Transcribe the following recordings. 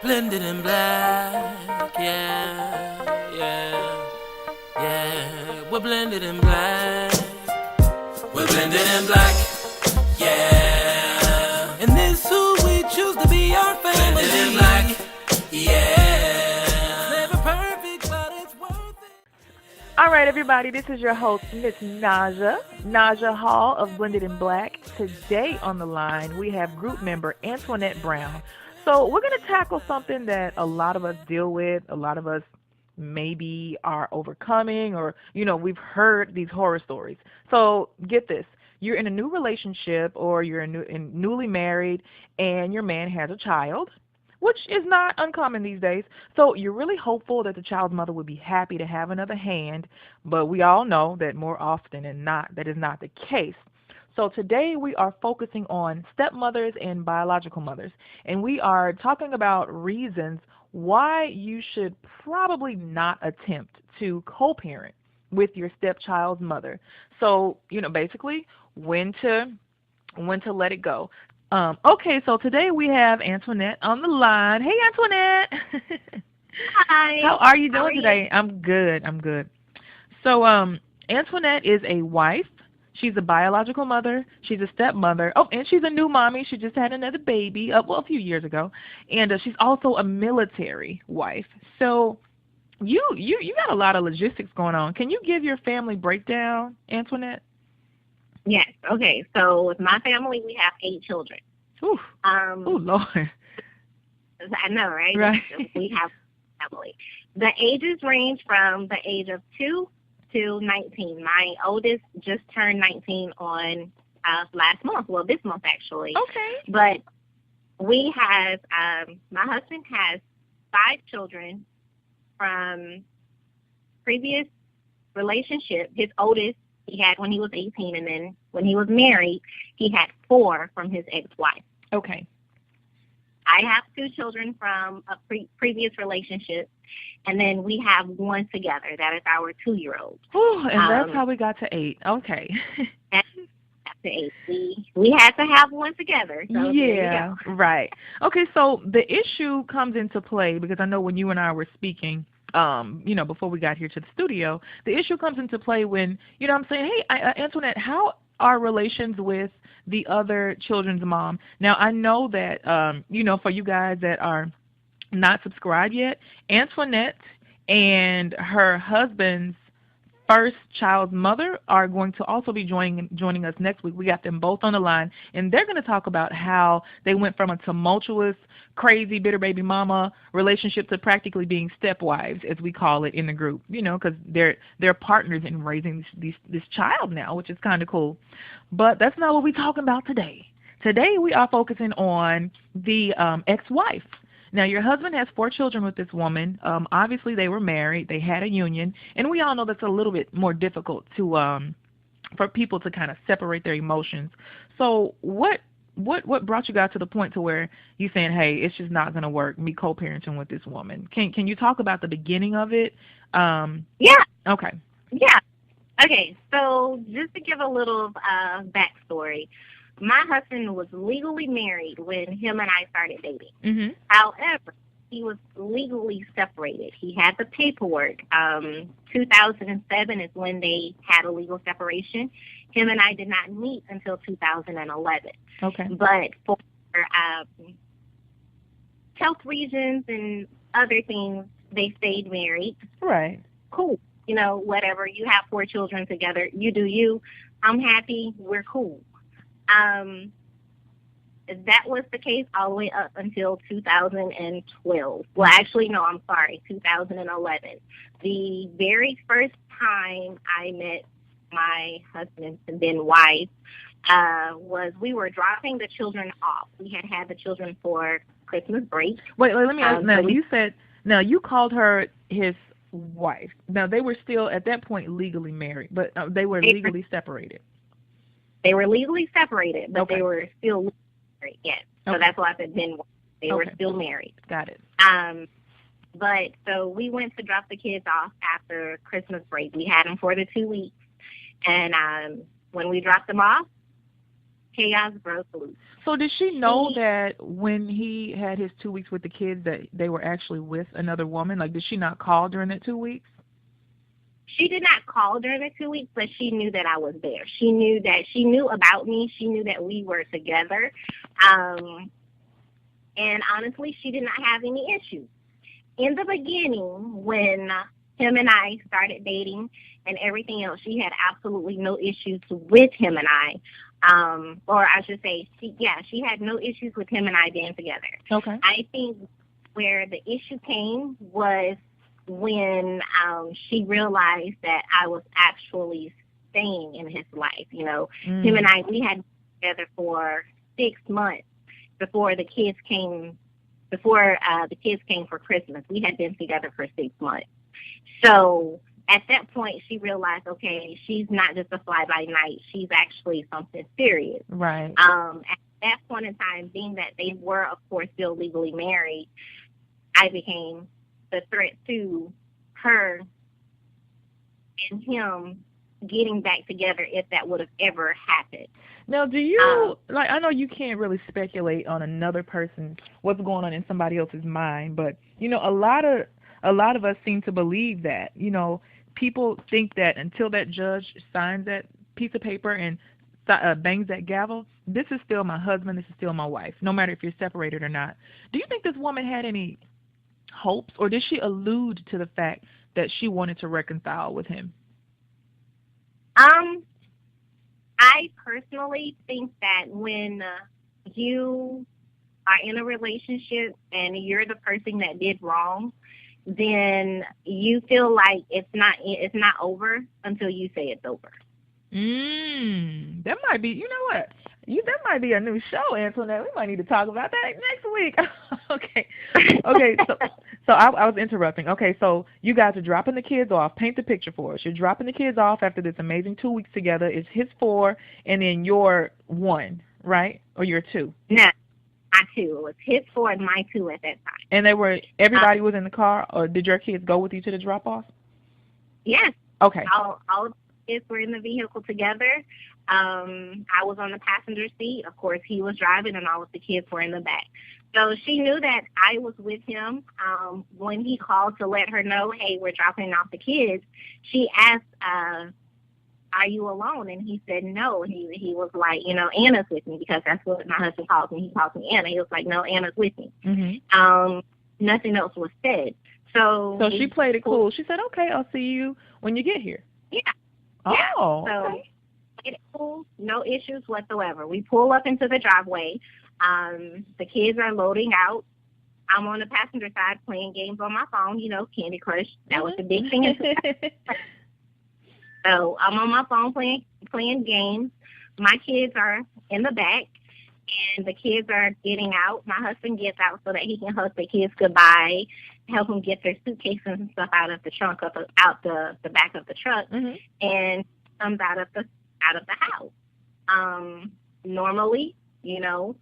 Blended in black, yeah, yeah, yeah. We're blended in black. We're blended in black, yeah. And this who we choose to be our family. Blended in black, yeah. Never perfect, but it's worth it. All right, everybody, this is your host, Miss Naja Hall of Blended in Black. Today on the line, we have group member Antoinette Brown. So we're going to tackle something that a lot of us deal with, a lot of us maybe are overcoming, or, we've heard these horror stories. So get this. You're in a new relationship, or you're newly married, and your man has a child, which is not uncommon these days. So you're really hopeful that the child's mother would be happy to have another hand, but we all know that more often than not, that is not the case. So today we are focusing on stepmothers and biological mothers, and we are talking about reasons why you should probably not attempt to co-parent with your stepchild's mother. So, basically when to let it go. Okay, so today we have Antoinette on the line. Hey, Antoinette. Hi. How are you How are doing you? today? I'm good. I'm good. So, Antoinette is a wife. She's a biological mother. She's a stepmother. Oh, and she's a new mommy. She just had another baby, a few years ago. And she's also a military wife. So, you got a lot of logistics going on. Can you give your family breakdown, Antoinette? Yes. Okay. So with my family, we have 8 children. Ooh. Oh, Lord. I know, right? Right. We have family. The ages range from the age of 2 to 19. My oldest just turned 19 on last month. Well, this month actually. Okay. But we have my husband has 5 children from previous relationship. His oldest he had when he was 18, and then when he was married, he had 4 from his ex-wife. Okay. I have 2 children from a previous relationship, and then we have 1 together. That is our 2-year-old. Oh, and that's how we got to 8. Okay. After 8, we had to have 1 together. So yeah, right. Okay, so the issue comes into play because I know when you and I were speaking, before we got here to the studio, the issue comes into play when, I'm saying, hey, Antoinette, how are relations with the other children's mom? Now, I know that, for you guys that are not subscribed yet, Antoinette and her husband's first child's mother are going to also be joining us next week. We got them both on the line, and they're going to talk about how they went from a tumultuous, crazy, bitter baby mama relationship to practically being stepwives, as we call it in the group, because they're partners in raising this child now, which is kind of cool. But that's not what we're talking about today. Today we are focusing on the ex-wife. Now, your husband has 4 children with this woman. Obviously, they were married. They had a union. And we all know that's a little bit more difficult to for people to kind of separate their emotions. So what brought you guys to the point to where you're saying, hey, it's just not going to work, me co-parenting with this woman? Can you talk about the beginning of it? Yeah. Okay. Yeah. Okay, so just to give a little backstory, my husband was legally married when him and I started dating. Mm-hmm. However, he was legally separated. He had the paperwork. 2007 is when they had a legal separation. Him and I did not meet until 2011. Okay. But for health reasons and other things, they stayed married. Right. Cool. Whatever. You have 4 children together. You do you. I'm happy. We're cool. That was the case all the way up until 2012. Well, actually, no, I'm sorry, 2011. The very first time I met my husband and then wife was we were dropping the children off. We had the children for Christmas break. Wait, let me ask. Now, you called her his wife. Now, they were still, at that point, legally married, but they were legally separated. They were legally separated, but Okay. they were still legally married, yes. So Okay. that's why I said then they were Okay. still married. Got it. But so we went to drop the kids off after Christmas break. We had them for the 2 weeks. And when we dropped them off, chaos broke loose. So did she know that when he had his 2 weeks with the kids that they were actually with another woman? Like, did she not call during that 2 weeks? She did not call during the 2 weeks, but she knew that I was there. She knew about me. She knew that we were together. And honestly, she did not have any issues. In the beginning, when him and I started dating and everything else, she had absolutely no issues with him and I. Or I should say, she had no issues with him and I being together. Okay. I think where the issue came was when she realized that I was actually staying in his life. You know, him and I, we had been together for 6 months before the kids came. Before the kids came for Christmas, we had been together for 6 months. So at that point, she realized, okay, she's not just a fly-by-night. She's actually something serious. Right. At that point in time, being that they were, of course, still legally married, I became the threat to her and him getting back together if that would have ever happened. Now, do you, I know you can't really speculate on another person, what's going on in somebody else's mind, but, you know, a lot of us seem to believe that, you know, people think that until that judge signs that piece of paper and bangs that gavel, this is still my husband, this is still my wife, no matter if you're separated or not. Do you think this woman had any hopes, or did she allude to the fact that she wanted to reconcile with him? I personally think that when you are in a relationship and you're the person that did wrong, then you feel like it's not over until you say it's over. That might be, you know what? That might be a new show, Antoinette. We might need to talk about that next week. Okay. So I was interrupting. Okay, so you guys are dropping the kids off. Paint the picture for us. You're dropping the kids off after this amazing 2 weeks together. It's his 4, and then your 1, right? Or your 2? No, my 2. It was his 4 and my 2 at that time. And everybody was in the car, or did your kids go with you to the drop off? Yes. Okay. All of the kids were in the vehicle together. I was on the passenger seat. Of course, he was driving, and all of the kids were in the back. So she knew that I was with him. When he called to let her know, hey, we're dropping off the kids, she asked, are you alone? And he said no. He was like, you know, Anna's with me, because that's what my husband calls me. He calls me Anna. He was like, no, Anna's with me. Mm-hmm. Nothing else was said. So she played it cool. She said, okay, I'll see you when you get here. Yeah. Oh, yeah. So okay. It's cool, no issues whatsoever. We pull up into the driveway. The kids are loading out. I'm on the passenger side playing games on my phone, you know, Candy Crush. That was the big thing. So I'm on my phone playing games. My kids are in the back, and the kids are getting out. My husband gets out so that he can hug the kids goodbye, help them get their suitcases and stuff out of the trunk, out the back of the truck, and comes out of the house. Normally, you know,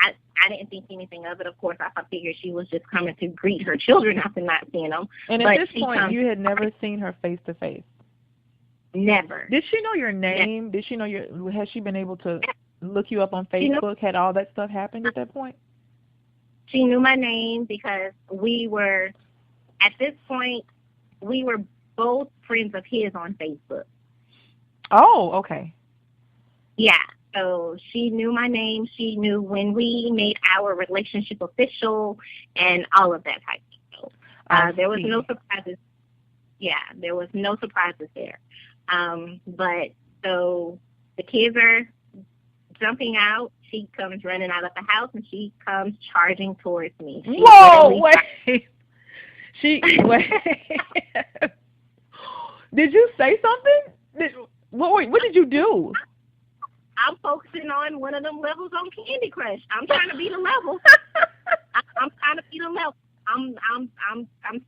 I didn't think anything of it. Of course, I figured she was just coming to greet her children after not seeing them. And at this point, you had never seen her face to face? Never. Did she know your name? Never. Did she know has she been able to look you up on Facebook? Had all that stuff happened at that point? She knew my name because at this point, we were both friends of his on Facebook. Oh, okay. Yeah. So she knew my name. She knew when we made our relationship official and all of that type of stuff. There was no surprises. Yeah, there was no surprises there. But so the kids are jumping out. She comes running out of the house, and she comes charging towards me. Whoa, wait. Wait. Did you say something? What did you do? I'm focusing on one of them levels on Candy Crush. I'm trying to beat a level. I'm trying to beat a level. I'm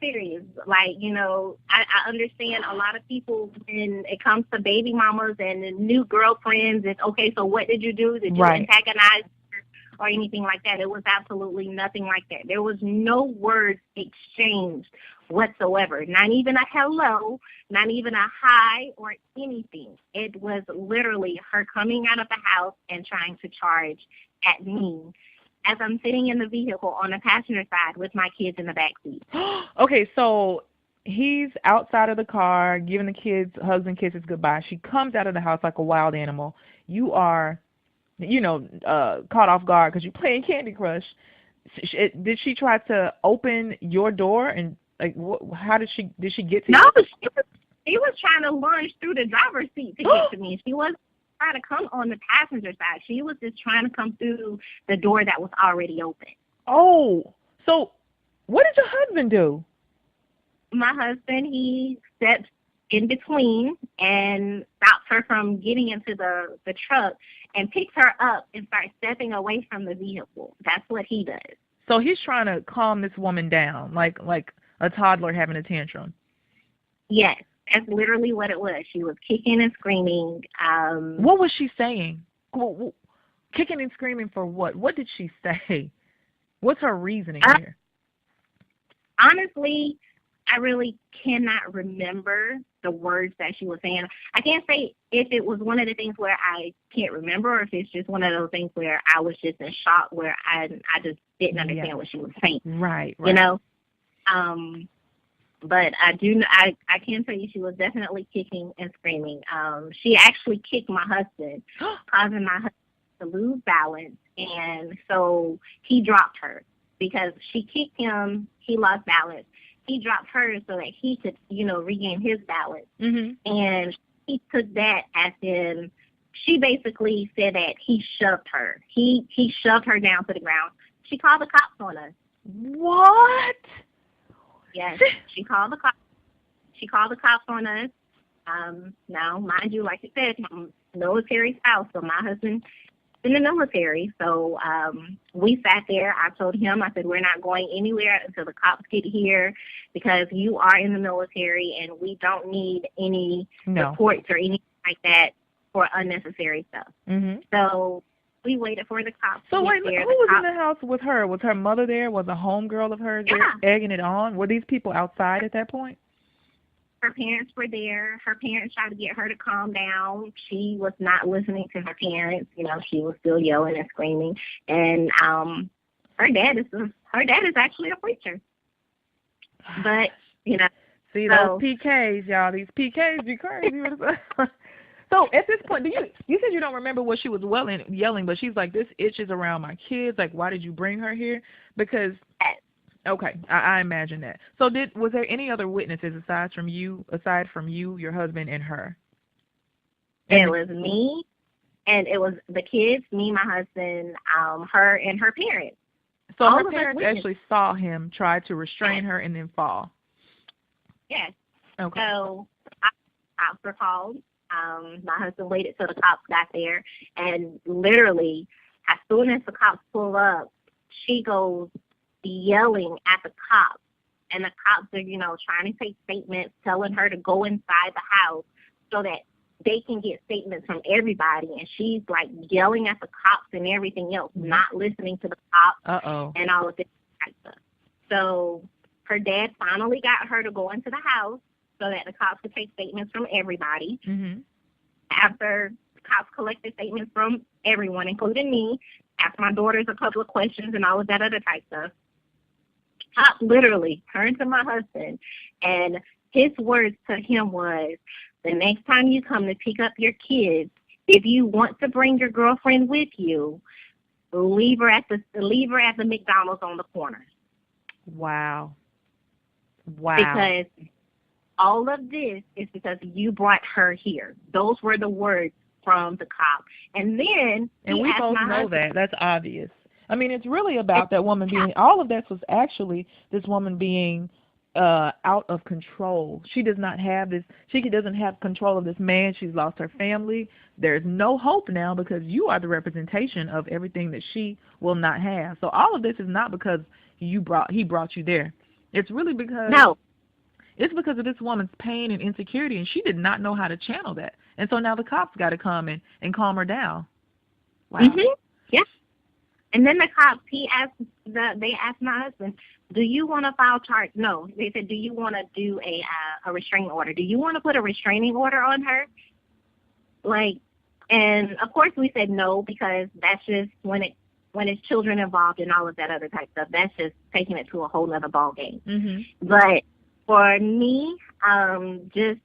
serious. Like, you know, I understand a lot of people when it comes to baby mamas and new girlfriends, it's okay, so what did you do? Did you antagonize her or anything like that? It was absolutely nothing like that. There was no words exchanged whatsoever. Not even a hello, not even a hi or anything. It was literally her coming out of the house and trying to charge at me as I'm sitting in the vehicle on the passenger side with my kids in the back seat. Okay, so he's outside of the car giving the kids hugs and kisses goodbye. She comes out of the house like a wild animal. You are, caught off guard because you're playing Candy Crush. Did she try to open your door and how did she get to you? No, she was trying to lunge through the driver's seat to get to me. She wasn't trying to come on the passenger side. She was just trying to come through the door that was already open. Oh, so what did your husband do? My husband, he steps in between and stops her from getting into the truck and picks her up and starts stepping away from the vehicle. That's what he does. So he's trying to calm this woman down, like a toddler having a tantrum. Yes, that's literally what it was. She was kicking and screaming. What was she saying? Kicking and screaming for what? What did she say? What's her reasoning here? Honestly, I really cannot remember the words that she was saying. I can't say if it was one of the things where I can't remember or if it's just one of those things where I was just in shock where I just didn't understand what she was saying. Right. You know? But I can tell you she was definitely kicking and screaming. She actually kicked my husband, causing my husband to lose balance, and so he dropped her because she kicked him. He lost balance. He dropped her so that he could, regain his balance. Mm-hmm. And he took that as in, she basically said that he shoved her. He shoved her down to the ground. She called the cops on us. What? Yes, she called the cops. She called the cops on us. Now, mind you, like I said, I'm a military spouse, so my husband's in the military. So we sat there. I told him, I said, we're not going anywhere until the cops get here because you are in the military and we don't need any reports or anything like that for unnecessary stuff. Mm-hmm. So we waited for the cops. So wait, who was in the house with her? Was her mother there? Was a homegirl of hers there egging it on? Were these people outside at that point? Her parents were there. Her parents tried to get her to calm down. She was not listening to her parents. She was still yelling and screaming. And her dad is actually a preacher. But see those PKs, y'all. These PKs be crazy. So at this point, you said you don't remember what she was yelling, but she's like, this itches around my kids. Like, why did you bring her here? Because, okay, I imagine that. So was there any other witnesses aside from you, your husband, and her? It was me, and it was the kids, me, my husband, her, and her parents. So her parents actually saw him try to restrain her and then fall. Yes. Okay. So cops were called. My husband waited till the cops got there, and literally, as soon as the cops pull up, she goes yelling at the cops, and the cops are, trying to take statements, telling her to go inside the house so that they can get statements from everybody, and she's like yelling at the cops and everything else, not listening to the cops and all of this kind of stuff. So her dad finally got her to go into the house so that the cops could take statements from everybody. Mm-hmm. After the cops collected statements from everyone, including me, asked my daughters a couple of questions and all of that other type stuff, cops literally turned to my husband, and his words to him was, the next time you come to pick up your kids, if you want to bring your girlfriend with you, leave her at the McDonald's on the corner. Wow. Because all of this is because you brought her here. Those were the words from the cop. And then we both know that. That's obvious. I mean, it's really about that woman being, all of this was actually this woman being out of control. She does not have this, she doesn't have control of this man. She's lost her family. There's no hope now because you are the representation of everything that she will not have. So all of this is not because he brought you there. It's really because it's because of this woman's pain and insecurity, and she did not know how to channel that. And so now the cops got to come and calm her down. Wow. Mm-hmm. Yeah. And then the cops, they asked my husband, do you want to file charge? No, they said, do you want to do a restraining order? Do you want to put a restraining order on her? Like, and of course we said no, because that's just when it's children involved and all of that other type stuff. That's just taking it to a whole other ball game. Mm-hmm. But for me, just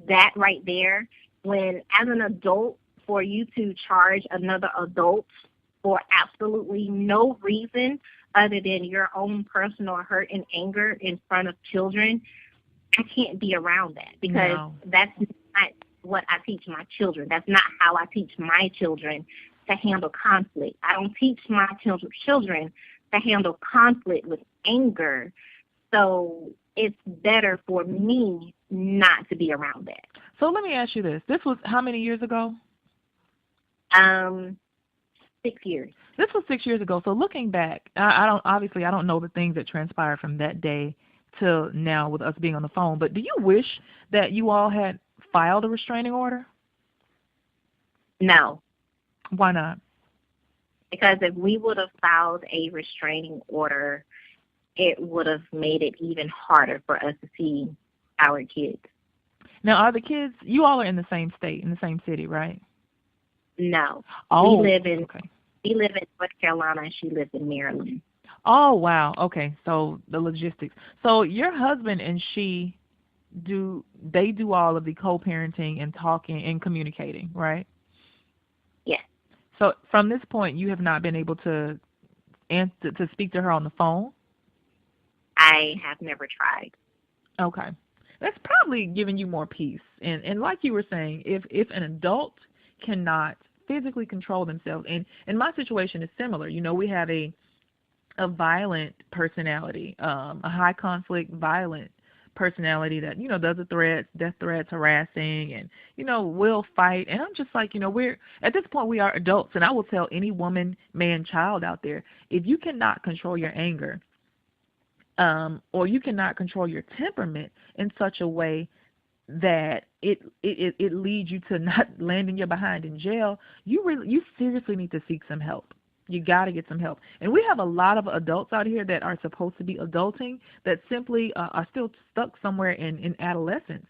that right there, when as an adult, for you to charge another adult for absolutely no reason other than your own personal hurt and anger in front of children, I can't be around that, because that's not what I teach my children. That's not how I teach my children to handle conflict. I don't teach my children to handle conflict with anger. So it's better for me not to be around that. So let me ask you this. This was how many years ago? 6 years. This was 6 years ago. So looking back, I don't know the things that transpired from that day till now with us being on the phone, but do you wish that you all had filed a restraining order? No. Why not? Because if we would have filed a restraining order, it would have made it even harder for us to see our kids. Now, are the kids, you all are in the same state, in the same city, right? No. Oh, we live in North Carolina, and she lives in Maryland. Oh, wow. Okay, so the logistics. So your husband and she, do all of the co-parenting and talking and communicating, right? Yes. So from this point, you have not been able to speak to her on the phone? I have never tried. Okay. That's probably giving you more peace. And like you were saying, if an adult cannot physically control themselves, and my situation is similar. You know, we have a violent personality, a high conflict, violent personality that, you know, does the threats, death threats, harassing, and, you know, will fight. And I'm just like, you know, at this point we are adults, and I will tell any woman, man, child out there, if you cannot control your anger, or you cannot control your temperament in such a way that it leads you to not landing your behind in jail, you seriously need to seek some help. You got to get some help. And we have a lot of adults out here that are supposed to be adulting that simply are still stuck somewhere in adolescence.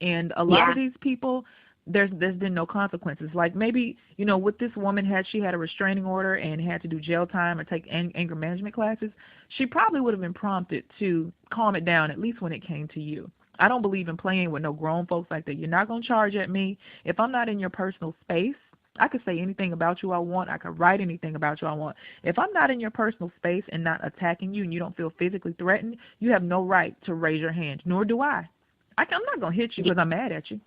And a lot of these people, there's been no consequences. Like maybe, you know, with this woman, had she had a restraining order and had to do jail time or take anger management classes, she probably would have been prompted to calm it down, at least when it came to you. I don't believe in playing with no grown folks like that. You're not going to charge at me. If I'm not in your personal space, I could say anything about you I want. I could write anything about you I want. If I'm not in your personal space and not attacking you and you don't feel physically threatened, you have no right to raise your hand, nor do I. I'm not going to hit you because I'm mad at you.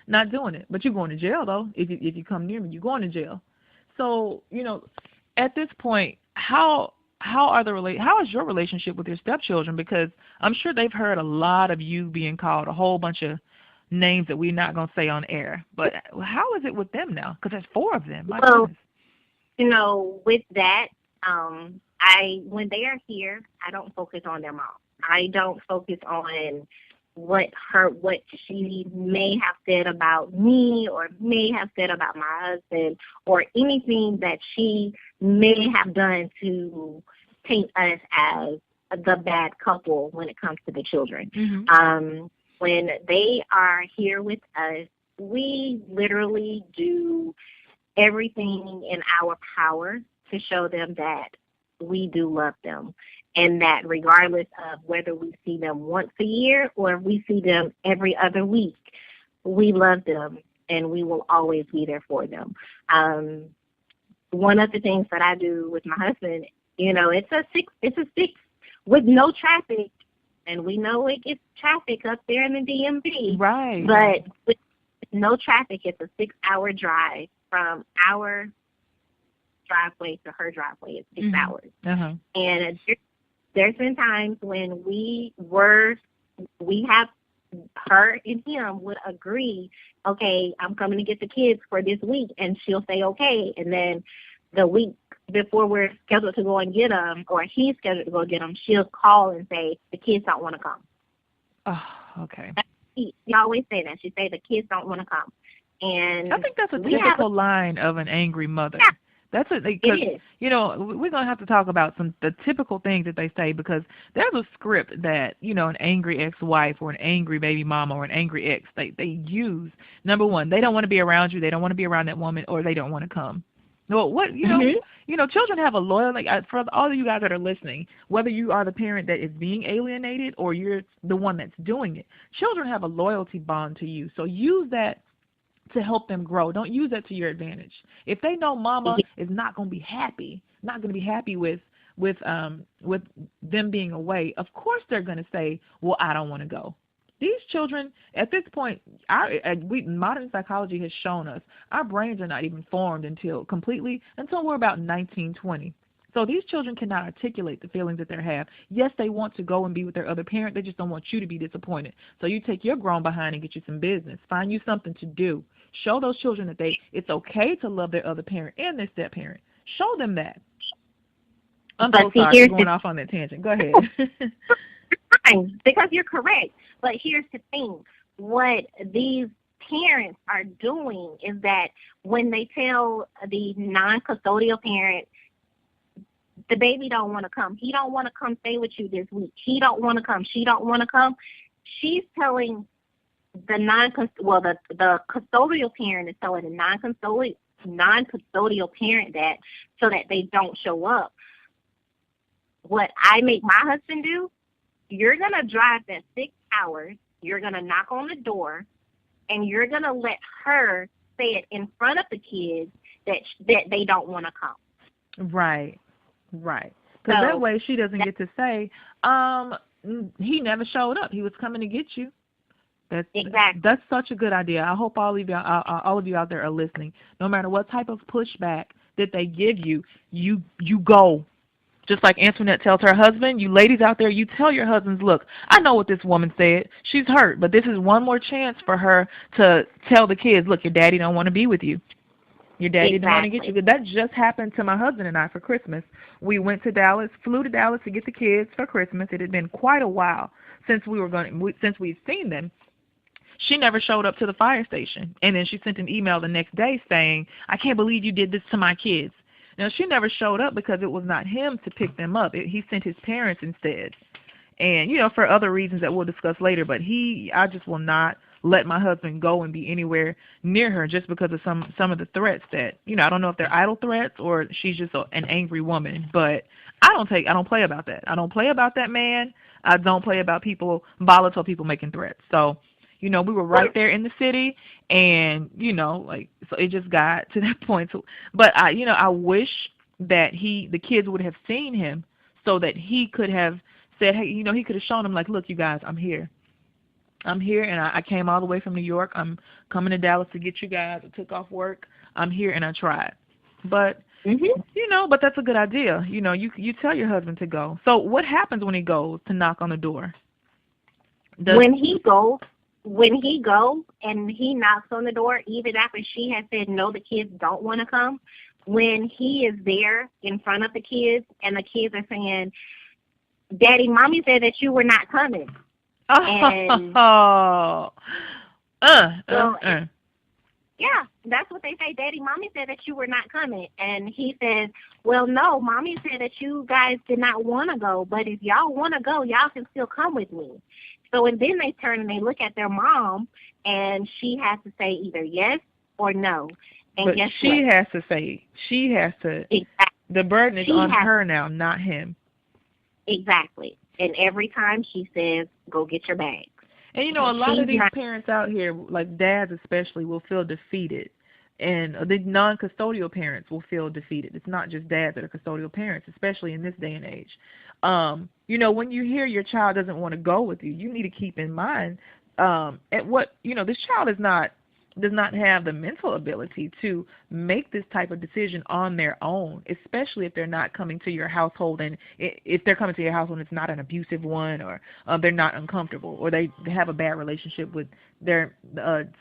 Not doing it. But you're going to jail, though. If you come near me, you're going to jail. So, you know, at this point, how is your relationship with your stepchildren? Because I'm sure they've heard a lot of you being called a whole bunch of names that we're not going to say on air. But how is it with them now? Because there's 4 of them. My goodness. You know, with that, when they are here, I don't focus on their mom. I don't focus on what she may have said about me or may have said about my husband or anything that she may have done to paint us as the bad couple when it comes to the children. Mm-hmm. When they are here with us, we literally do everything in our power to show them that we do love them, and that regardless of whether we see them once a year or we see them every other week, we love them and we will always be there for them. One of the things that I do with my husband, you know, it's a six with no traffic, and we know it gets traffic up there in the DMV. Right. But with no traffic, it's a 6-hour drive from our driveway to her driveway. It's 6 hours. Uh-huh. And there's been times when we have her and him would agree, okay, I'm coming to get the kids for this week, and she'll say okay, and then the week before we're scheduled to go and get them, or he's scheduled to go get them, she'll call and say the kids don't want to come. Oh, okay. She always say that. She say the kids don't want to come. And I think that's a typical line of an angry mother. Yeah. That's it. It Because, is. we're going to have to talk about the typical things that they say, because there's a script that, an angry ex-wife or an angry baby mama or an angry ex, they use. Number one, they don't want to be around you. They don't want to be around that woman, or they don't want to come. Well, children have a loyalty. For all of you guys that are listening, whether you are the parent that is being alienated or you're the one that's doing it, children have a loyalty bond to you. So use that to help them grow. Don't use that to your advantage. If they know mama is not going to be happy, with them being away, of course they're going to say, well, I don't want to go. These children, at this point, modern psychology has shown us our brains are not even formed until we're about 19, 20. So these children cannot articulate the feelings that they have. Yes, they want to go and be with their other parent. They just don't want you to be disappointed. So you take your grown behind and get you some business. Find you something to do. Show those children that it's okay to love their other parent and their step parent. Show them that. I'm so sorry for going off on that tangent. Go ahead. Fine, because you're correct. But here's the thing. What these parents are doing is that when they tell the non-custodial parent, the baby don't want to come, he don't want to come stay with you this week, he don't want to come, she don't want to come, she's telling the the custodial parent is telling the non-custodial parent that, so that they don't show up. What I make my husband do, you're going to drive that 6 hours, you're going to knock on the door, and you're going to let her say it in front of the kids that they don't want to come. Right. Because that way she doesn't get to say, he never showed up. He was coming to get you. Exactly. That's such a good idea. I hope all of you out there are listening. No matter what type of pushback that they give you, you go. Just like Antoinette tells her husband, you ladies out there, you tell your husbands, look, I know what this woman said. She's hurt, but this is one more chance for her to tell the kids, look, your daddy don't want to be with you. Your daddy didn't want to get you. That just happened to my husband and I for Christmas. We went to Dallas, flew to Dallas to get the kids for Christmas. It had been quite a while since we'd seen them. She never showed up to the fire station. And then she sent an email the next day saying, I can't believe you did this to my kids. Now, she never showed up because it was not him to pick them up. He sent his parents instead. And, for other reasons that we'll discuss later. But I just will not let my husband go and be anywhere near her just because of some of the threats that, I don't know if they're idle threats or she's just an angry woman. But I don't play about that. I don't play about that man. I don't play about volatile people making threats. So, we were right there in the city, and, so it just got to that point. But I wish that the kids would have seen him so that he could have said, hey, he could have shown them, like, look, you guys, I'm here, and I came all the way from New York. I'm coming to Dallas to get you guys. I took off work. I'm here, and I tried. But, but that's a good idea. You tell your husband to go. So what happens when he goes to knock on the door? When he goes and he knocks on the door, even after she has said, no, the kids don't want to come, when he is there in front of the kids and the kids are saying, Daddy, Mommy said that you were not coming. Yeah, that's what they say. Daddy, Mommy said that you were not coming. And he says, well, no, Mommy said that you guys did not want to go, but if y'all want to go, y'all can still come with me. So, and then they turn and they look at their mom, and she has to say either yes or no. And but she has to say, exactly. The burden is on her now, not him. Exactly. And every time she says, go get your bags. And, a lot of these parents out here, like dads especially, will feel defeated. And the non-custodial parents will feel defeated. It's not just dads that are custodial parents, especially in this day and age. When you hear your child doesn't want to go with you, you need to keep in mind this child does not have the mental ability to make this type of decision on their own, especially if they're not coming to your household, and if they're coming to your household and it's not an abusive one, or they're not uncomfortable, or they have a bad relationship with their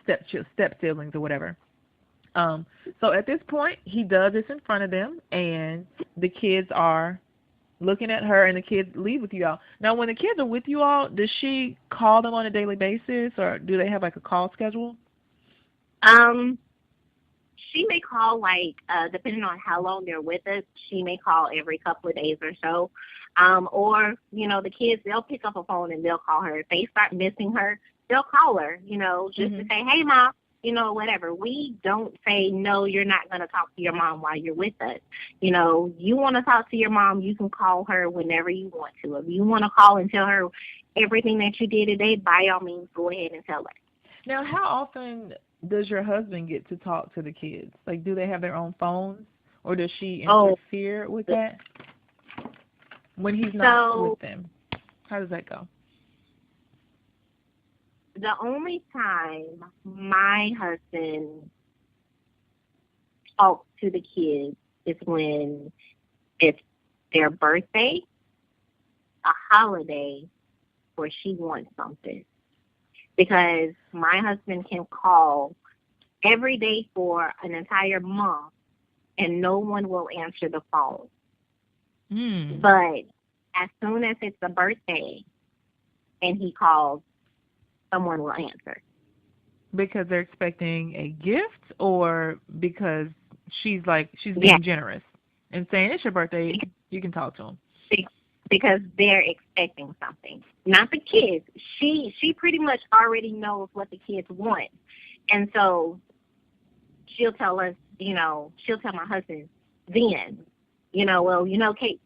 step siblings or whatever. So at this point, he does this in front of them, and the kids are looking at her, and the kids leave with you all. Now, when the kids are with you all, does she call them on a daily basis, or do they have like a call schedule? she may call, like, depending on how long they're with us, she may call every couple of days or so. Or, the kids, they'll pick up a phone and they'll call her. If they start missing her, they'll call her, just to say, hey, Mom, whatever. We don't say, no, you're not going to talk to your mom while you're with us. You want to talk to your mom, you can call her whenever you want to. If you want to call and tell her everything that you did today, by all means, go ahead and tell her. Now, how often does your husband get to talk to the kids? Like, do they have their own phones, or does she interfere with that when he's not with them? How does that go? The only time my husband talks to the kids is when it's their birthday, a holiday, or she wants something. Because my husband can call every day for an entire month and no one will answer the phone. But as soon as it's a birthday and he calls, someone will answer. Because they're expecting a gift, or because she's being generous and saying, it's your birthday, you can talk to him? Because they're expecting something. Not the kids. She pretty much already knows what the kids want. And so she'll tell us, she'll tell my husband then, Kate,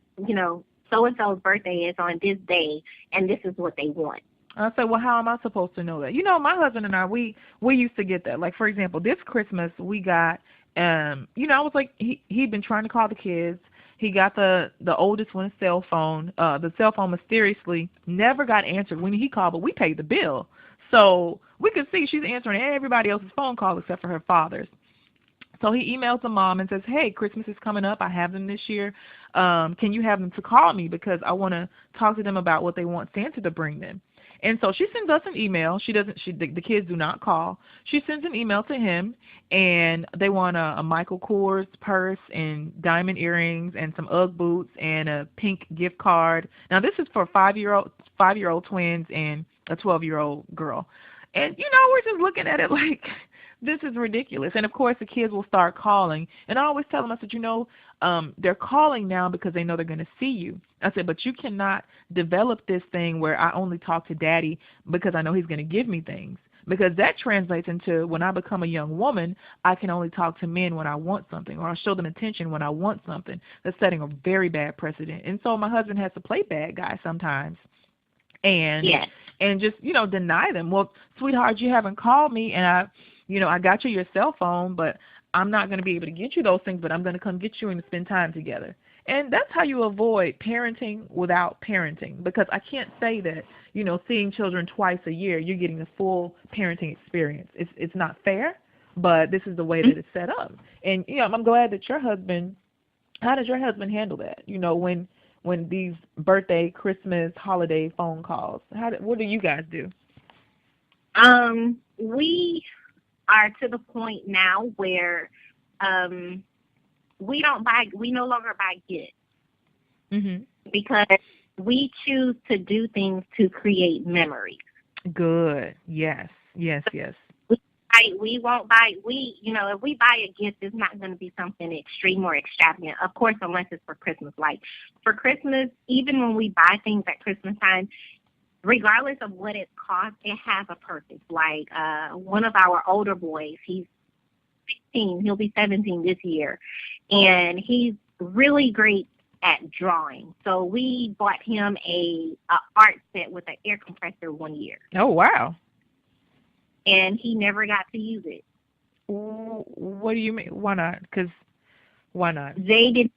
so-and-so's birthday is on this day, and this is what they want. I said, well, how am I supposed to know that? My husband and I, we used to get that. Like, for example, this Christmas we got, I was like, he'd been trying to call the kids. He got the oldest one a cell phone. The cell phone mysteriously never got answered when he called, but we paid the bill. So we could see she's answering everybody else's phone call except for her father's. So he emails the mom and says, hey, Christmas is coming up. I have them this year. Can you have them to call me because I want to talk to them about what they want Santa to bring them? And so she sends us an email. The kids do not call. She sends an email to him, and they want a Michael Kors purse and diamond earrings and some Ugg boots and a pink gift card. Now, this is for five-year-old twins and a 12-year-old girl. And, we're just looking at it like, this is ridiculous. And, of course, the kids will start calling. And I always tell them, I said, they're calling now because they know they're going to see you. I said, but you cannot develop this thing where I only talk to daddy because I know he's going to give me things. Because that translates into when I become a young woman, I can only talk to men when I want something, or I'll show them attention when I want something. That's setting a very bad precedent. And so my husband has to play bad guy sometimes. And just, deny them. Well, sweetheart, you haven't called me, and I got you your cell phone, but I'm not going to be able to get you those things, but I'm going to come get you and spend time together. And that's how you avoid parenting without parenting, because I can't say that, seeing children twice a year, you're getting the full parenting experience. It's not fair, but this is the way that it's set up. And, I'm glad that how does your husband handle that? When these birthday, Christmas, holiday phone calls, what do you guys do? We are to the point now where we no longer buy gifts because we choose to do things to create memories. Good. Yes. We won't buy, if we buy a gift, it's not going to be something extreme or extravagant, of course, unless it's for Christmas. Like, for Christmas, even when we buy things at Christmas time, regardless of what it costs, it has a purpose. Like, one of our older boys, he's 16, he'll be 17 this year, and he's really great at drawing. So we bought him a art set with an air compressor one year. Oh, wow. And he never got to use it. What do you mean? Why not? Because why not? They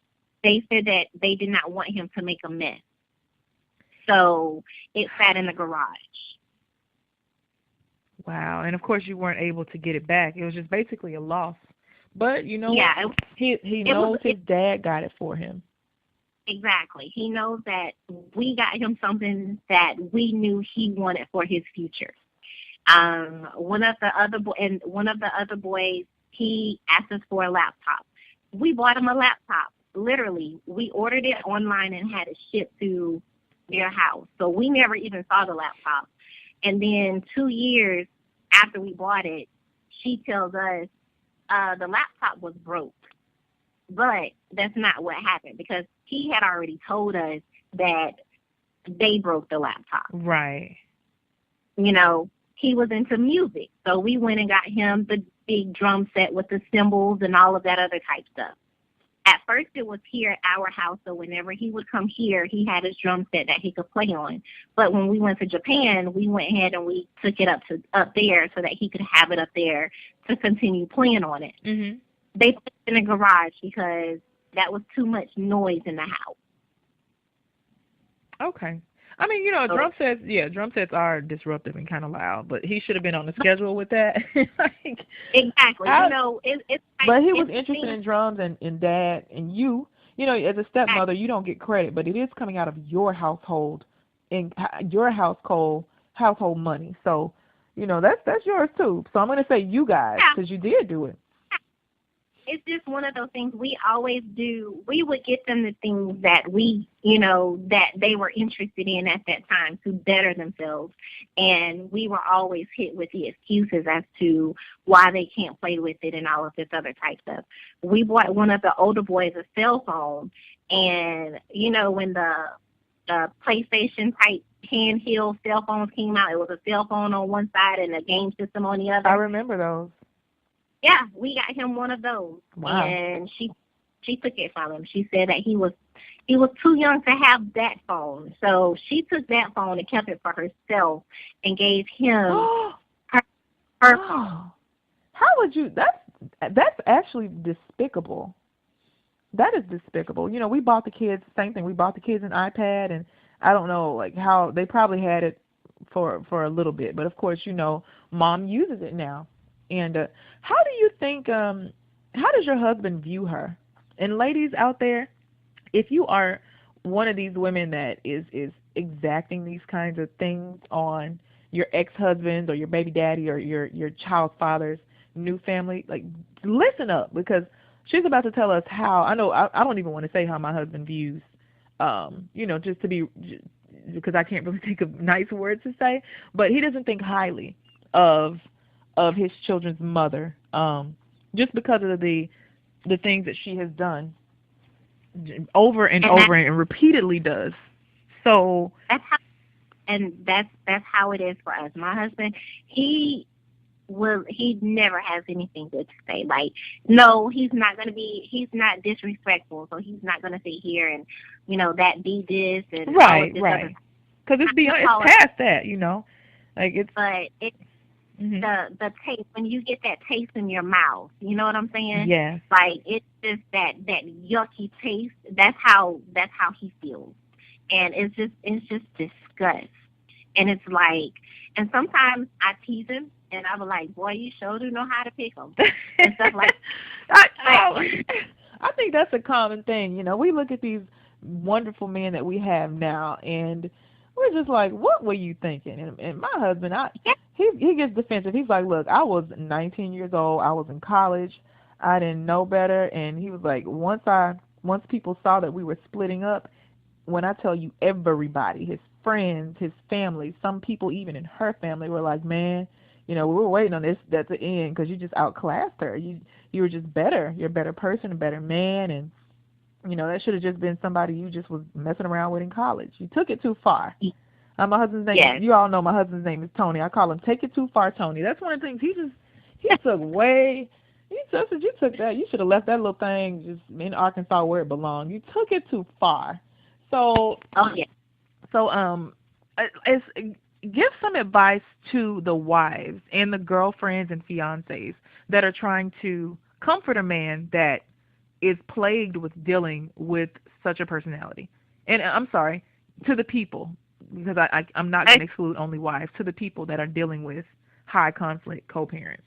said that they did not want him to make a mess. So it sat in the garage. Wow. And, of course, you weren't able to get it back. It was just basically a loss. But, he knows his dad got it for him. Exactly. He knows that we got him something that we knew he wanted for his future. One of the other boys, he asked us for a laptop. We bought him a laptop. Literally, we ordered it online and had it shipped to their house. So we never even saw the laptop. And then 2 years after we bought it, she tells us, the laptop was broke. But that's not what happened because he had already told us that they broke the laptop. Right. You know, he was into music. So we went and got him the big drum set with the cymbals and all of that other type stuff. At first it was here at our house, so whenever he would come here, he had his drum set that he could play on. But when we went to Japan, we went ahead and we took it up there so that he could have it up there to continue playing on it. Mm-hmm. They put it in the garage because that was too much noise in the house. Okay. I mean, you know, drum sets are disruptive and kind of loud, but he should have been on the schedule with that. Like, exactly. You know, it's like, but he was interested in drums and dad and you know, as a stepmother, you don't get credit, but it is coming out of your household and your household money. So, you know, that's yours too. So I'm going to say you guys because you did do it. It's just one of those things we always do. We would get them the things that we, you know, that they were interested in at that time to better themselves. And we were always hit with the excuses as to why they can't play with it and all of this other type stuff. We bought one of the older boys a cell phone. And, you know, when the PlayStation type handheld cell phones came out, it was a cell phone on one side and a game system on the other. I remember those. Yeah, we got him one of those. Wow. And she took it from him. She said that he was too young to have that phone. So she took that phone and kept it for herself and gave him her phone. How would you that's actually despicable. That is despicable. You know, we bought the kids same thing. We bought the kids an iPad, and I don't know like how they probably had it for a little bit, but of course, you know, mom uses it now. And how do you think, how does your husband view her? And ladies out there, if you are one of these women that is exacting these kinds of things on your ex-husband or your baby daddy or your child's father's new family, like, listen up, because she's about to tell us how, I don't even want to say how my husband views, you know, just because I can't really think of nice words to say, but he doesn't think highly of his children's mother, just because of the things that she has done over and over and repeatedly does. So that's how it is for us. My husband, he never has anything good to say. Like, no, he's not disrespectful, so he's not gonna sit here and, you know, that be this and right, because it's past that, you know, like it's. But it's. Mm-hmm. The taste, when you get that taste in your mouth, you know what I'm saying? Yes. Like, it's just that yucky taste. That's how he feels, and it's just disgust. And it's like, and sometimes I tease him, and I'm like, boy, you sure do know how to pick them and stuff like. I think that's a common thing. You know, we look at these wonderful men that we have now, and we're just like, what were you thinking? And my husband, he gets defensive. He's like, look, I was 19 years old. I was in college. I didn't know better. And he was like, once people saw that we were splitting up, when I tell you everybody, his friends, his family, some people even in her family were like, man, you know, we were waiting on this at the end because you just outclassed her. You were just better. You're a better person, a better man. And, you know, that should have just been somebody you just was messing around with in college. You took it too far. My husband's name, yes. You all know my husband's name is Tony. I call him Take It Too Far Tony. That's one of the things he took way. You took that. You should have left that little thing just in Arkansas where it belonged. You took it too far. So, give some advice to the wives and the girlfriends and fiancés that are trying to comfort a man that is plagued with dealing with such a personality. And I'm sorry, to the people, because I'm not going to exclude only wives, to the people that are dealing with high conflict co-parents.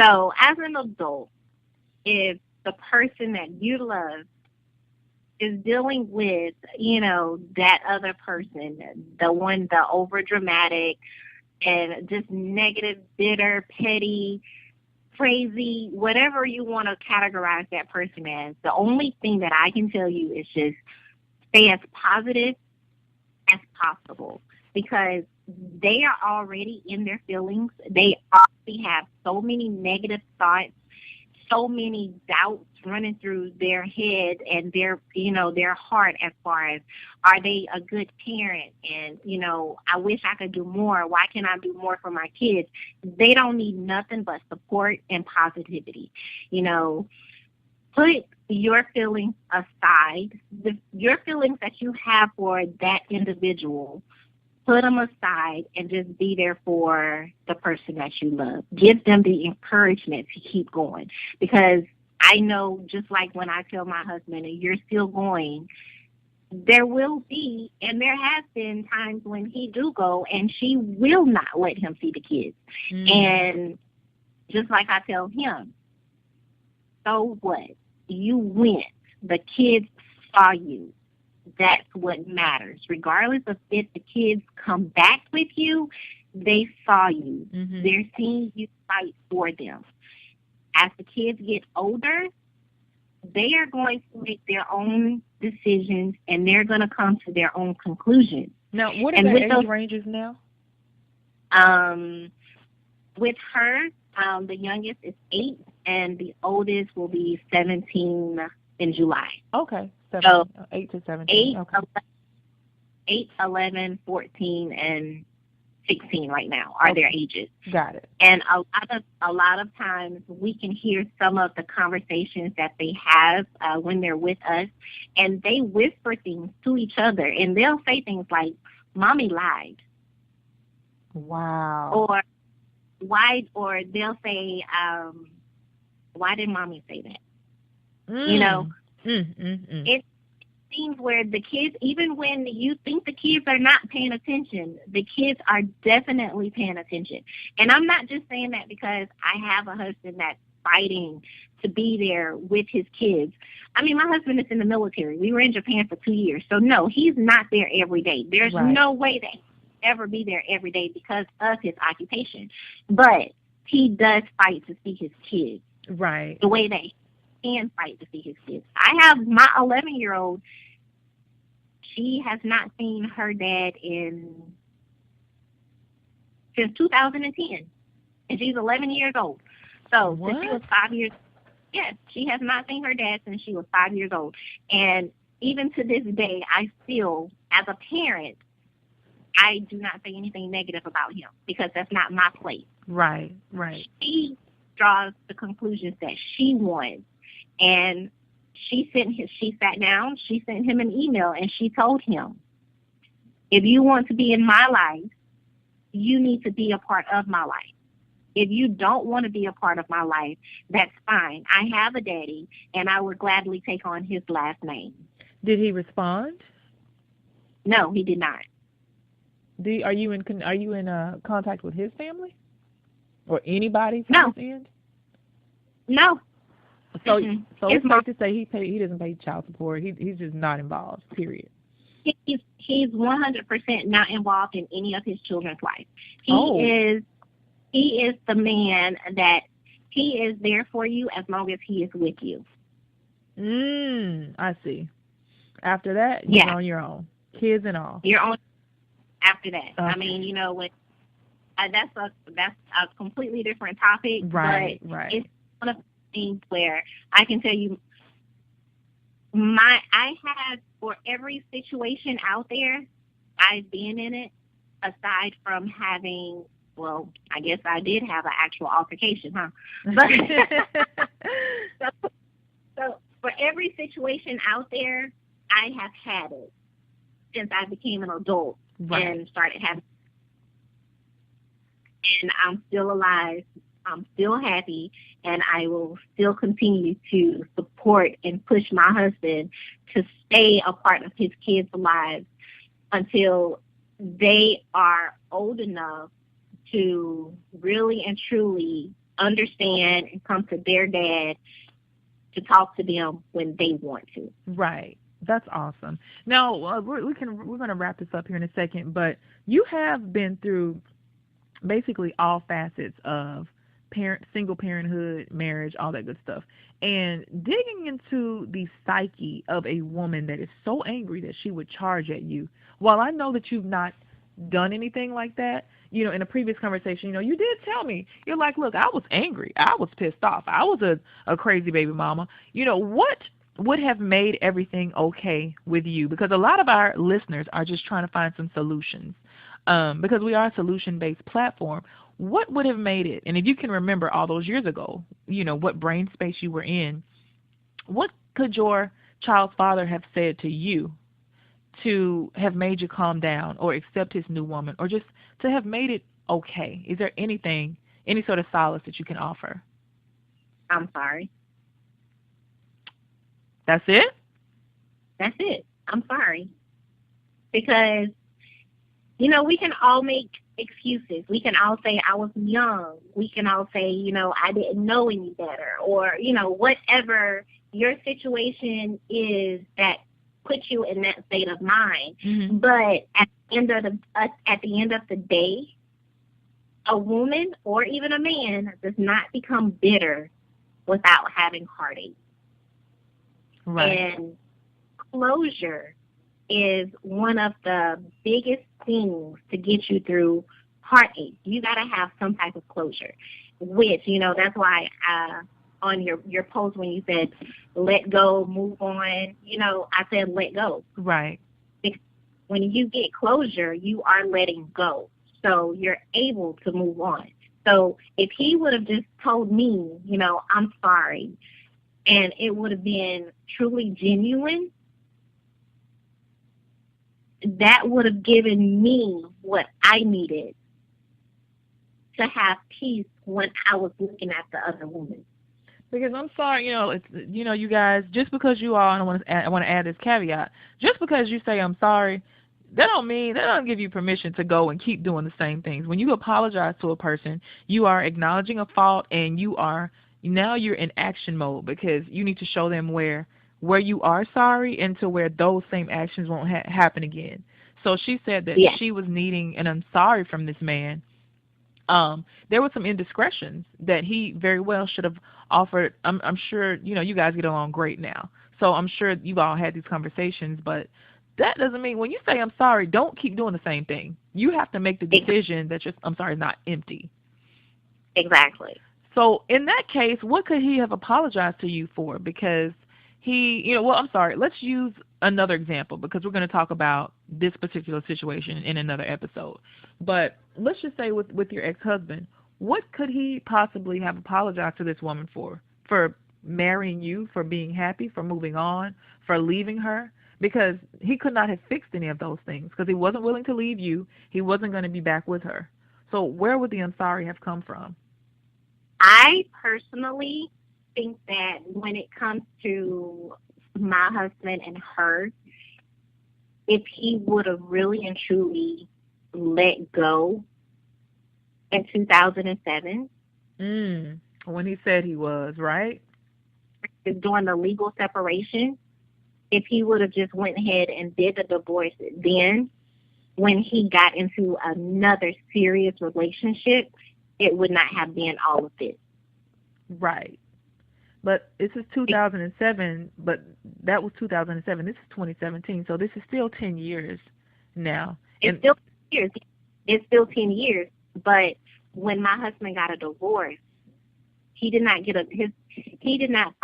So as an adult, if the person that you love is dealing with, you know, that other person, the over dramatic and just negative, bitter, petty, crazy, whatever you want to categorize that person as, the only thing that I can tell you is just stay as positive as possible, because they are already in their feelings. They already have so many negative thoughts so many doubts running through their head and their heart as far as, are they a good parent? And, I wish I could do more. Why can't I do more for my kids? They don't need nothing but support and positivity. Put your feelings aside, your feelings that you have for that individual. Put them aside and just be there for the person that you love. Give them the encouragement to keep going. Because I know, just like when I tell my husband, you're still going, there will be, and there has been times when he do go, and she will not let him see the kids. And just like I tell him, so what? You went. The kids saw you. That's what matters. Regardless of if the kids come back with you, they saw you. They're seeing you fight for them. As the kids get older, they are going to make their own decisions, and they're going to come to their own conclusions. Now, what are their age ranges now? With her, the youngest is 8, and the oldest will be 17 in July. Okay. 8 to 17. 8, 11, 14, and 16 right now are their ages. Got it. And a lot of times we can hear some of the conversations that they have when they're with us, and they whisper things to each other, and they'll say things like, "Mommy lied." Wow. Or they'll say, "Why did Mommy say that?" It seems where the kids, even when you think the kids are not paying attention, the kids are definitely paying attention. And I'm not just saying that because I have a husband that's fighting to be there with his kids. I mean, my husband is in the military. We were in Japan for 2 years. So, no, he's not there every day. There's no way that he'll ever be there every day because of his occupation. But he does fight to see his kids. Right. The way that he can fight to see his kids. I have my 11-year-old. She has not seen her dad since 2010, and she's 11 years old. So since she was 5 years, yes, she has not seen her dad since she was 5 years old. And even to this day, I feel, as a parent, I do not say anything negative about him because that's not my place. Right. She draws the conclusions that she wants, and she sat down, she sent him an email, and she told him, if you want to be in my life, you need to be a part of my life. If you don't want to be a part of my life, that's fine. I have a daddy, and I would gladly take on his last name. Did he respond? No, he did not. Are you in contact with his family or anybody from his end? No. So it's safe to say he doesn't pay child support. He's just not involved. Period. He's 100% not involved in any of his children's life. He is the man that he is there for you as long as he is with you. I see. After that, you're on your own, kids and all. You're on after that. Okay. I mean, when that's a completely different topic. Right. It's one of the things where I can tell you, I have, for every situation out there, I've been in it. Aside from having, well, I guess I did have an actual altercation, huh? But so for every situation out there, I have had it since I became an adult and started having. And I'm still alive. I'm still happy, and I will still continue to support and push my husband to stay a part of his kids' lives until they are old enough to really and truly understand and come to their dad to talk to them when they want to. Right. That's awesome. Now, we're going to wrap this up here in a second, but you have been through basically all facets of single parenthood, marriage, all that good stuff. And digging into the psyche of a woman that is so angry that she would charge at you, while I know that you've not done anything like that, in a previous conversation, you did tell me, you're like, look, I was angry. I was pissed off. I was a crazy baby mama. What would have made everything okay with you? Because a lot of our listeners are just trying to find some solutions, because we are a solution-based platform. What would have made it, and if you can remember all those years ago, what brain space you were in, what could your child's father have said to you to have made you calm down or accept his new woman, or just to have made it okay? Is there anything, any sort of solace that you can offer? I'm sorry. That's it? That's it. I'm sorry. Because, we can all make excuses. We can all say I was young. We can all say, I didn't know any better, or, whatever your situation is that puts you in that state of mind. Mm-hmm. But at the end of the day, a woman or even a man does not become bitter without having heartache. Right. And closure is one of the biggest things to get you through heartache. You got to have some type of closure, which, that's why on your post when you said let go, move on, I said let go. Right. Because when you get closure, you are letting go. So you're able to move on. So if he would have just told me, I'm sorry, and it would have been truly genuine, that would have given me what I needed to have peace when I was looking at the other woman. Because I'm sorry, it's, you guys, just because you are, and I want to add this caveat, just because you say I'm sorry, that don't give you permission to go and keep doing the same things. When you apologize to a person, you are acknowledging a fault, and now you're in action mode, because you need to show them where you are sorry, and to where those same actions won't happen again. So she said that she was needing an I'm sorry from this man. There were some indiscretions that he very well should have offered. I'm sure, you guys get along great now. So I'm sure you've all had these conversations, but that doesn't mean when you say I'm sorry, don't keep doing the same thing. You have to make the decision that your I'm sorry is not empty. Exactly. So in that case, what could he have apologized to you for? Because I'm sorry, let's use another example, because we're going to talk about this particular situation in another episode. But let's just say with your ex-husband, what could he possibly have apologized to this woman for? For marrying you, for being happy, for moving on, for leaving her? Because he could not have fixed any of those things, because he wasn't willing to leave you. He wasn't going to be back with her. So where would the I'm sorry have come from? I personally think that when it comes to my husband and her, if he would have really and truly let go in 2007. When he said he was, right? During the legal separation, if he would have just went ahead and did the divorce then, when he got into another serious relationship, it would not have been all of this. Right. But this is 2007, but that was 2007. This is 2017, so this is still 10 years now. It's still 10 years. It's still 10 years, but when my husband got a divorce, he did not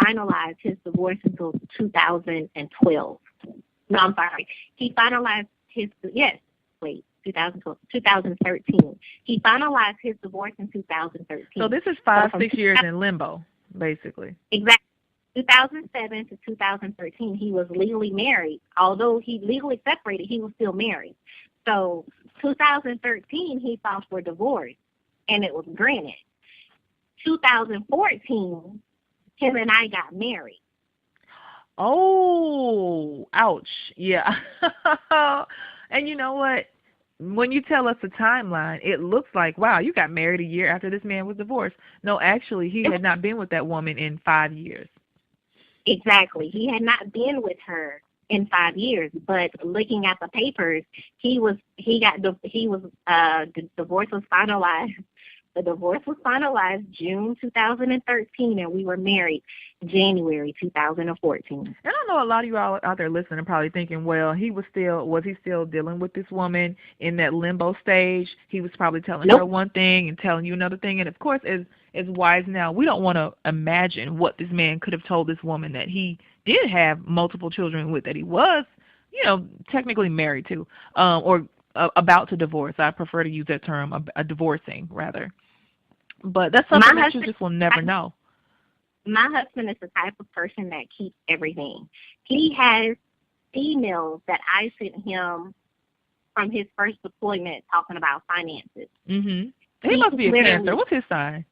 finalize his divorce until 2012. No, I'm sorry. He finalized 2013. He finalized his divorce in 2013. So this is 5-6 years in limbo, basically. Exactly. 2007 to 2013, he was legally married. Although he legally separated, he was still married. So 2013, he filed for divorce, and it was granted. 2014, him and I got married. Oh, ouch. Yeah. And you know what? When you tell us the timeline, it looks like, wow, you got married a year after this man was divorced. No, actually, he had not been with that woman in 5 years. Exactly. He had not been with her in 5 years, but looking at the papers, the divorce was finalized The divorce was finalized June 2013, and we were married January 2014. And I know a lot of you all out there listening are probably thinking, well, was he still dealing with this woman in that limbo stage? He was probably telling her one thing and telling you another thing. And, of course, as wives now, we don't want to imagine what this man could have told this woman that he did have multiple children with, that he was, technically married to, or about to divorce. I prefer to use that term, a divorcing, rather. But that's something that you just will never know. My husband is the type of person that keeps everything. He has emails that I sent him from his first deployment talking about finances. Mm-hmm. He must be a Cancer. What's his sign?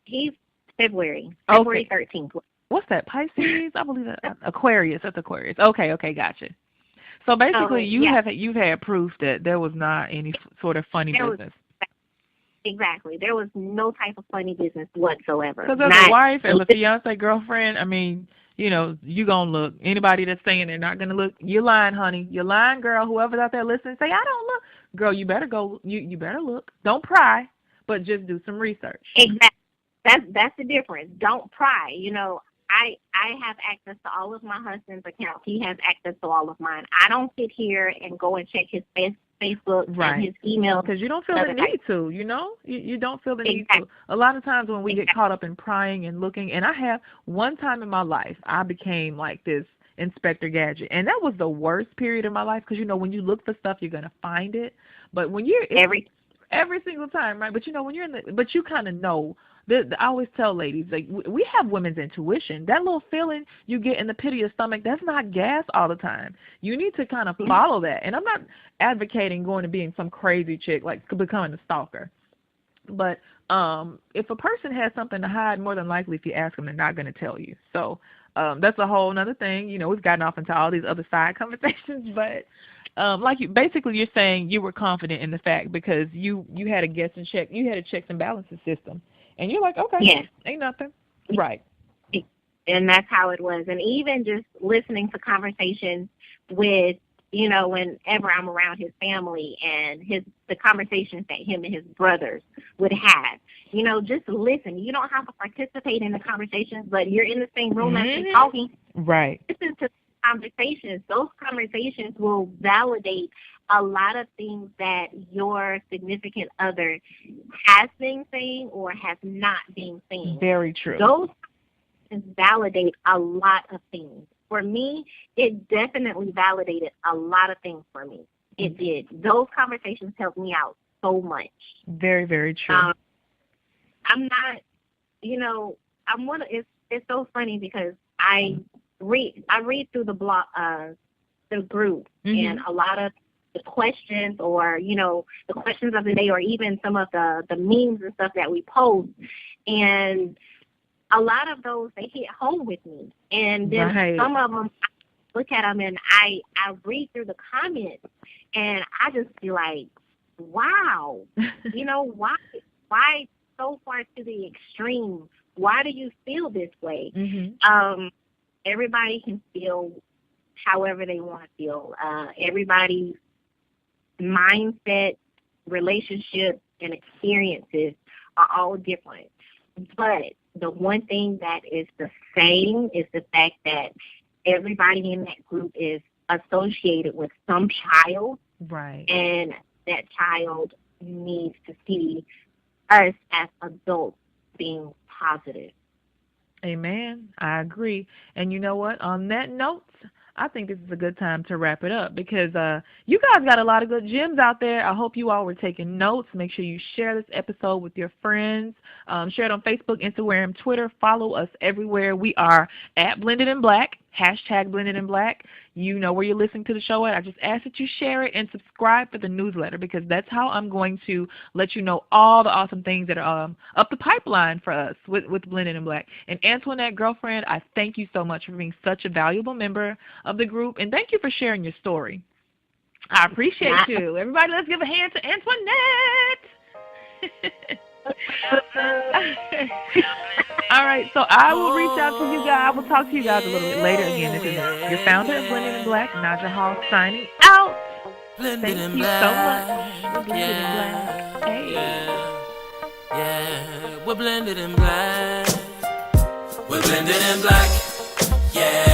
He's February 13th. What's that, Pisces? I believe that. Aquarius. That's Aquarius. Okay, gotcha. So basically, you've had proof that there was not any sort of funny business. Exactly. There was no type of funny business whatsoever. Because as a wife, as a fiance, girlfriend, I mean, you going to look. Anybody that's saying they're not going to look, you're lying, honey. You're lying, girl. Whoever's out there listening, say, I don't look. Girl, you better go. You better look. Don't pry, but just do some research. Exactly. That's the difference. Don't pry. I have access to all of my husband's accounts. He has access to all of mine. I don't sit here and go and check his Facebook and his email. Because you don't feel the need to, You don't feel the need to. A lot of times when we get caught up in prying and looking, and I have one time in my life, I became like this Inspector Gadget. And that was the worst period of my life because, when you look for stuff, you're going to find it. But when you're every single time, right? But, when you're but you kind of know. I always tell ladies, like, we have women's intuition. That little feeling you get in the pit of your stomach, that's not gas all the time. You need to kind of follow that. And I'm not advocating going to being some crazy chick, like becoming a stalker. But if a person has something to hide, more than likely, if you ask them, they're not going to tell you. So that's a whole other thing. We've gotten off into all these other side conversations. But basically you're saying you were confident in the fact because you had a guess and check. You had a checks and balances system. And you're like, okay, ain't nothing. Right. And that's how it was. And even just listening to conversations with, whenever I'm around his family and the conversations that him and his brothers would have, just listen. You don't have to participate in the conversations, but you're in the same room as they're talking. Right. Listen to conversations. Those conversations will validate a lot of things that your significant other has been saying or has not been saying. Very true. Those validate a lot of things. For me, it definitely validated a lot of things for me. It did. Those conversations helped me out so much. Very, very true. I'm not, it's so funny because I read through the blog, the group, and a lot of the questions or, the questions of the day or even some of the memes and stuff that we post. And a lot of those, they hit home with me. And then some of them, I look at them and I read through the comments and I just be like, wow, why so far to the extreme? Why do you feel this way? Everybody can feel however they want to feel. Everybody's mindset, relationships, and experiences are all different. But the one thing that is the same is the fact that everybody in that group is associated with some child. Right. And that child needs to see us as adults being positive. Amen. I agree. And you know what? On that note, I think this is a good time to wrap it up because you guys got a lot of good gems out there. I hope you all were taking notes. Make sure you share this episode with your friends. Share it on Facebook, Instagram, Twitter. Follow us everywhere. We are at Blended in Black, #BlendedInBlack. You know where you're listening to the show at. I just ask that you share it and subscribe for the newsletter because that's how I'm going to let you know all the awesome things that are up the pipeline for us with Blended in Black. And Antoinette, girlfriend, I thank you so much for being such a valuable member of the group, and thank you for sharing your story. I appreciate you. Everybody, let's give a hand to Antoinette. All right, so I will reach out to you guys. I will talk to you guys a little bit later. Again, this is your founder of Blended in Black, Naja Hall, signing out. Thank you so much. Blended in Black. Hey. we're blended in black. We're blended in black, yeah.